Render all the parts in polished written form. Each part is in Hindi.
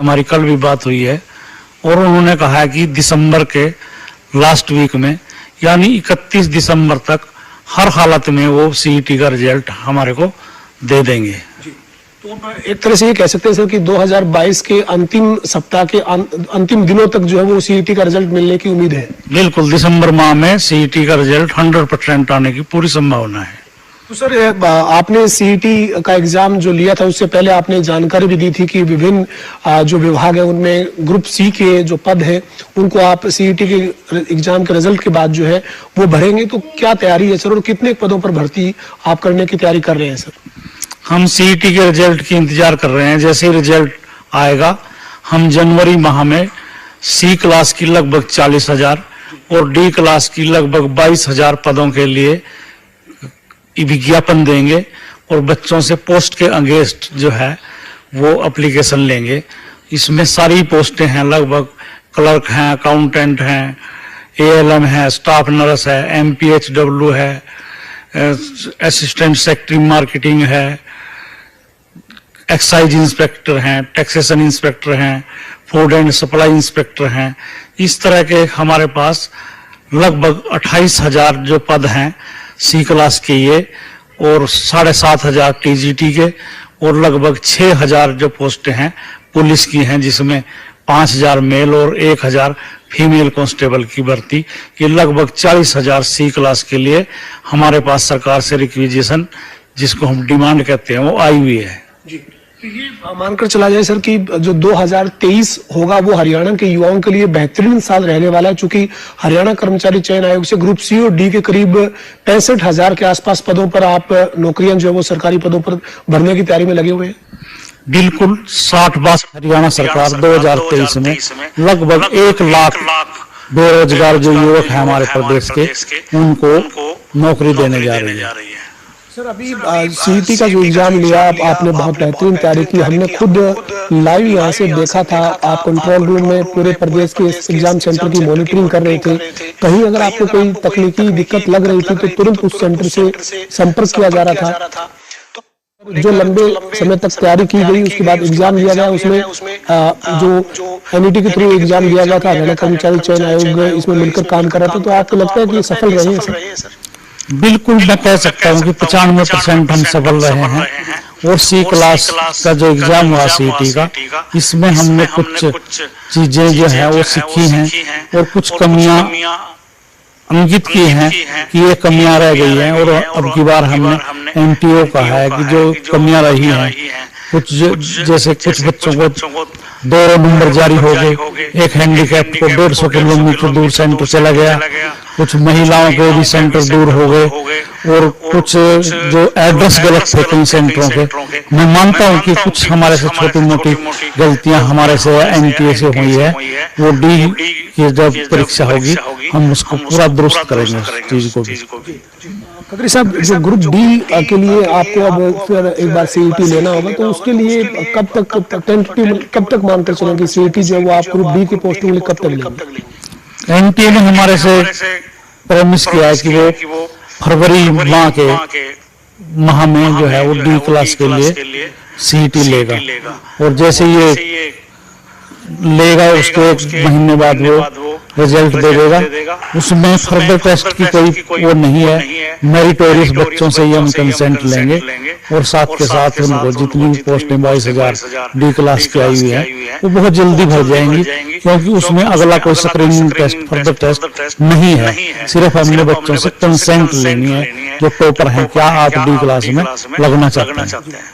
हमारी कल भी बात हुई है, और उन्होंने कहा है कि दिसंबर के लास्ट वीक में यानी 31 दिसंबर तक हर हालत में वो सीईटी का रिजल्ट हमारे को दे देंगे। तो एक तरह से ये कह सकते हैं सर कि 2022 के अंतिम सप्ताह के अंतिम दिनों तक जो है वो सीईटी का रिजल्ट मिलने की उम्मीद है। बिल्कुल, दिसंबर माह में सीईटी का रिजल्ट 100% आने की पूरी संभावना है। तो सर आपने सीईटी का एग्जाम जो लिया था उससे पहले आपने जानकारी भी दी थी कि विभिन्न जो विभाग है उनमें ग्रुप सी के जो पद है उनको आप सीईटी के एग्जाम के रिजल्ट के बाद जो है वो भरेंगे। तो क्या तैयारी है सर और कितने पदों पर भर्ती आप करने की तैयारी कर रहे हैं सर? हम सीईटी के रिजल्ट की इंतजार कर रहे हैं। जैसे ही रिजल्ट आएगा हम जनवरी माह में सी क्लास की लगभग 40,000 और डी क्लास की लगभग 22,000 पदों के लिए विज्ञापन देंगे और बच्चों से पोस्ट के अगेंस्ट जो है वो एप्लीकेशन लेंगे। इसमें सारी पोस्टें हैं, लगभग क्लर्क हैं, अकाउंटेंट हैं, एएलएम है, स्टाफ नर्स है, एमपीएचडब्ल्यू है, असिस्टेंट सेक्रेटरी मार्केटिंग है, एक्साइज इंस्पेक्टर हैं, टैक्सेशन इंस्पेक्टर हैं, फूड एंड सप्लाई इंस्पेक्टर हैं। इस तरह के हमारे पास लगभग 28,000 जो पद हैं सी क्लास के ये, और 7,500 टीजीटी के, और लगभग 6,000 जो पोस्टें हैं पुलिस की हैं, जिसमें 5,000 मेल और 1,000 फीमेल कांस्टेबल की भर्ती। ये लगभग 40,000 सी क्लास के लिए हमारे पास सरकार से रिक्विजिशन, जिसको हम डिमांड कहते हैं, वो आई हुई है। जी, तो ये मानकर चला जाए सर कि जो 2023 होगा वो हरियाणा के युवाओं के लिए बेहतरीन साल रहने वाला है, चूंकि हरियाणा कर्मचारी चयन आयोग से ग्रुप सी और डी के करीब 65,000 के आसपास पदों पर आप नौकरियां जो है वो सरकारी पदों पर भरने की तैयारी में लगे हुए हैं। बिल्कुल, 60 हरियाणा सरकार 2023 में लगभग 1 लाख बेरोजगार जो युवक है हमारे प्रदेश के, उनको नौकरी देने जा रही है। सर अभी सीईटी का जो एग्जाम लिया आपने बहुत बेहतरीन तैयारी की, हमने खुद लाइव यहाँ से देखा था। आप कंट्रोल रूम में पूरे प्रदेश के एग्जाम सेंटर की मॉनिटरिंग कर रहे थे। कहीं अगर आपको कोई तकनीकी दिक्कत लग रही थी तो तुरंत उस सेंटर से संपर्क किया जा रहा था। जो लंबे समय तक तैयारी की गई उसके बाद एग्जाम लिया गया, उसमें जो एनईटी के थ्रू एग्जाम दिया गया था, हरियाणा कर्मचारी चयन आयोग इसमें मिलकर काम कर रहा था, तो आपको लगता है कि सफल रहे हैं सर? बिल्कुल, मैं कह सकता हूँ कि 95% हम सफल रहे हैं। और सी क्लास का जो एग्जाम हुआ सीईटी का, इसमें हमने कुछ चीजें जो है वो सीखी हैं और कुछ कमियां अंकित की हैं कि ये कमियां रह गई हैं, और अब की बार हमने एमटीओ कहा है कि जो कमियां रही हैं, कुछ जैसे कुछ बच्चों को 2 नंबर जारी हो गए, एक हैंडीकैप को 150 किलोमीटर दूर सेंटर चला गया, कुछ महिलाओं के भी सेंटर दूर हो गए, और कुछ जो एड्रेस गलत थे कई सेंटरों के। मैं मानता हूं कि कुछ हमारे से छोटी मोटी गलतियां हमारे से एनटीए से हुई है, वो डी की जब परीक्षा होगी हम उसको पूरा दुरुस्त करेंगे उस चीज को भी। खत्री साहब, जो ग्रुप डी के लिए आपको अब फिर एक बार सीईटी लेना होगा, तो उसके लिए कब तक मानकर चलें कि सीईटी जो है वो आप ग्रुप डी की पोस्टिंग लिए कब तक लेंगे? एनटीए ने हमारे से प्रॉमिस किया है कि वो फरवरी माह में जो है वो डी क्लास के लिए सीईटी लेगा, और जैसे ये लेगा उसके 1 महीने बाद वो रिजल्ट दे देगा। उसमें फर्दर टेस्ट की कोई वो नहीं है, मेरिटोरियस बच्चों से ही हम कंसेंट लेंगे, और साथ के साथ उनको जितनी भी पोस्टें 22,000 डी क्लास की आई हुई है वो बहुत जल्दी भर जाएंगी, क्योंकि उसमें अगला कोई स्क्रीनिंग टेस्ट, फर्दर टेस्ट नहीं है। सिर्फ हमने बच्चों से कंसेंट लेनी है जो टॉपर हैं, क्या आप डी क्लास में लगना चाहते हैं।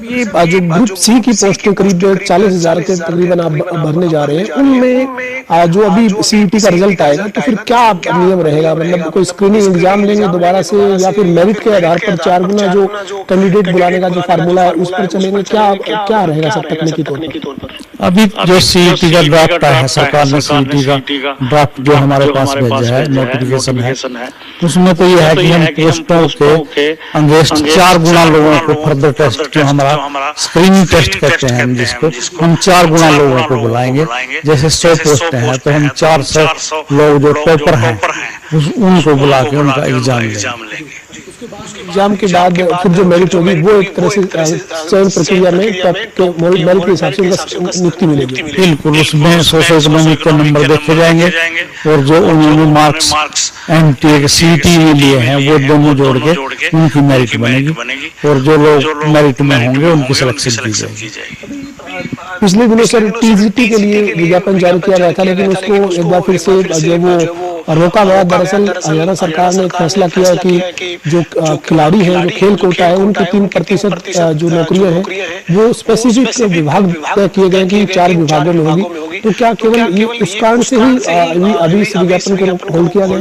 ये जो ग्रुप सी की पोस्ट के करीब 40,000 के तकरीबन आप भरने जा रहे हैं, उनमें जो अभी सीईटी का रिजल्ट आएगा तो फिर क्या नियम रहेगा? मतलब कोई स्क्रीनिंग एग्जाम लेंगे दोबारा से, या फिर मेरिट के आधार पर 4 गुना जो कैंडिडेट बुलाने का जो फार्मूला है उस पर चलेंगे? क्या रहेगा सब तकनीकी तौर पर? अभी जो सीईटी का ड्राफ्ट आया है, सरकार ने सीईटी का ड्राफ्ट जो हमारे पास भेजा है, नोटिफिकेशन है, उसमें तो यह है कि हम पोस्टों के अगेंस्ट 4 गुना लोगों को फर्दर टेस्ट, जो हमारा स्क्रीनिंग टेस्ट कहते हैं जिसको, हम 4 गुना लोगों को बुलाएंगे। जैसे 100 पोस्टें हैं तो हम 400 लोग जो टॉपर हैं उनको बुला के उनका एग्जाम लेंगे। एग्जाम के बाद फिर जो मेरिट होगी वो एक तरह से चयन प्रक्रिया में मेरिट के हिसाब से उनका नियुक्ति मिलेगी। बिल्कुल, उसमें सोशो इकोनॉमिक के नंबर देखे जाएंगे और जो उन्होंने मार्क्स एमटीए सीटी में लिए हैं वो दोनों जोड़ के उनकी मेरिट बनेगी और जो लोग मेरिट में होंगे उनकी सिलेक्शन की जाएगी। पिछले दिनों सर टीजीटी के लिए विज्ञापन जारी किया गया था, लेकिन उसको एक बार फिर से जो वो रोका गया। दरअसल हरियाणा सरकार ने एक फैसला किया है कि जो खिलाड़ी हैं, जो खेल कोटा है, उनकी 3% जो नौकरियां हैं वो स्पेसिफिक विभाग तय किए गए कि 4 विभागों में होगी। तो क्या केवल ये उस कारण से ही अभी इस विज्ञापन को होल्ड किया गया?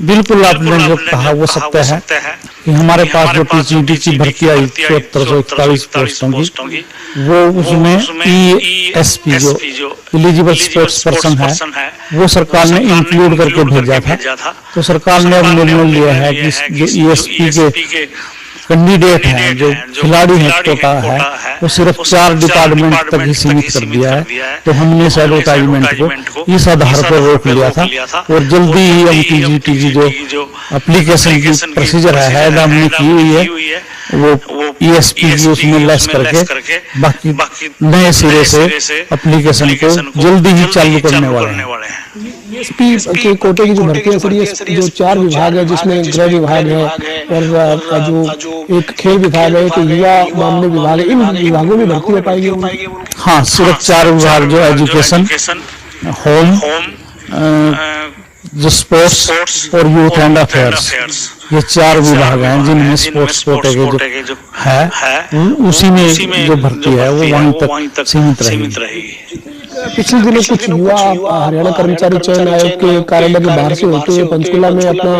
बिल्कुल, आपने जो कहा वो सत्य है कि हमारे पास जो टीजीटी की भर्ती आई 7441 पोस्टों की, वो उसमें ESP जो एलिजिबल स्पोर्ट्स पर्सन है वो सरकार ने इंक्लूड करके भेजा था। तो सरकार ने अब निर्णय लिया है कि जो ESP के कैंडिडेट हैं, जो खिलाड़ी हैं, कोटा है, वो सिर्फ 4 डिपार्टमेंट तक ही सीमित कर दिया है। तो हमने इस एडवर्टाइजमेंट को इस आधार पर रोक लिया था और जल्दी ही हम टीजीटी जो एप्लीकेशन की प्रोसीजर है हमने की हुई है, वो ESP की उसमें लेस करके बाकी नए सिरे से एप्लीकेशन को जल्दी ही चालू करने वाले हैं। ESP के कोटे की जो भर्ती है सर, ये जो 4 विभाग है जिसमें गृह विभाग है और जो एक खेल विभाग है, एक युवा मामले विभाग है, इन विभागों में भर्ती हो पाएगी? हाँ, सिर्फ 4 विभाग जो एजुकेशन, होम, जो स्पोर्ट्स और यूथ एंड अफेयर्स, ये 4 विभाग हैं जिनमें स्पोर्ट्स कोटे के जो है उसी में जो भर्ती है वो वहीं तक सीमित रहेगी। पिछले दिनों कुछ युवा हरियाणा कर्मचारी चयन आयोग के कार्यालय के बाहर से होते हुए पंचकुला में अपना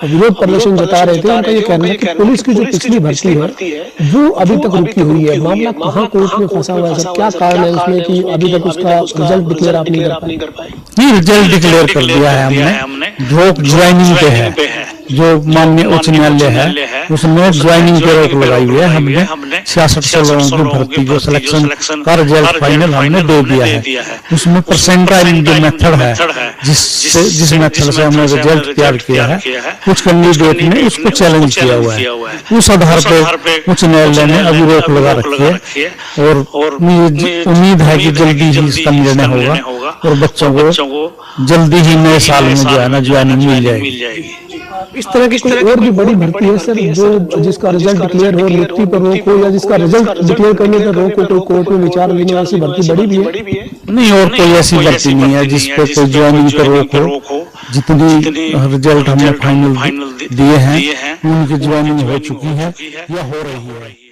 विरोध प्रदर्शन जता रहे थे। उनका ये कहना है कि पुलिस की जो पिछली भर्ती है वो अभी तक रुकी हुई है। मामला कहाँ कोर्ट में फंसा हुआ है सर? क्या कारण है उसमें कि अभी तक उसका रिजल्ट डिक्लेयर आप नहीं कर पाए? नहीं, रिजल्ट डिक्लेयर कर दिया है हमने। जो ज्वाइनिंग पे है, जो माननीय उच्च न्यायालय है उसने ज्वाइनिंग पे रोक लगाई हुई है। हमने 66 लोगों की भर्ती जो सिलेक्शन का रिजल्ट फाइनल हमने दे दिया है। उसमें परसेंटाइल जो मेथड है, जिस मेथड से हमने रिजल्ट तैयार किया है, कुछ कैंडिडेट ने उसको चैलेंज किया हुआ है। उस आधार पे उच्च न्यायालय ने अभी रोक लगा रखी है और उम्मीद है कि जल्दी ही इसका निर्णय होगा और बच्चों को जल्दी ही नए साल में जो है ना ज्वाइनिंग मिल जाएगी। इस तरह की कोई और भी बड़ी भर्ती है सर जो जिसका रिजल्ट डिक्लेयर हो, नियुक्ति पर रोक हो, या जिसका रिजल्ट डिक्लेयर करने पर रोक हो, तो कोर्ट में विचार लेने वाली भर्ती बड़ी भी है? नहीं, और कोई ऐसी भर्ती नहीं है जिसपे कोई ज्वाइनिंग पर रोक हो। जितनी रिजल्ट हमने फाइनल दिए हैं उनकी ज्वाइनिंग हो चुकी है या हो रही है।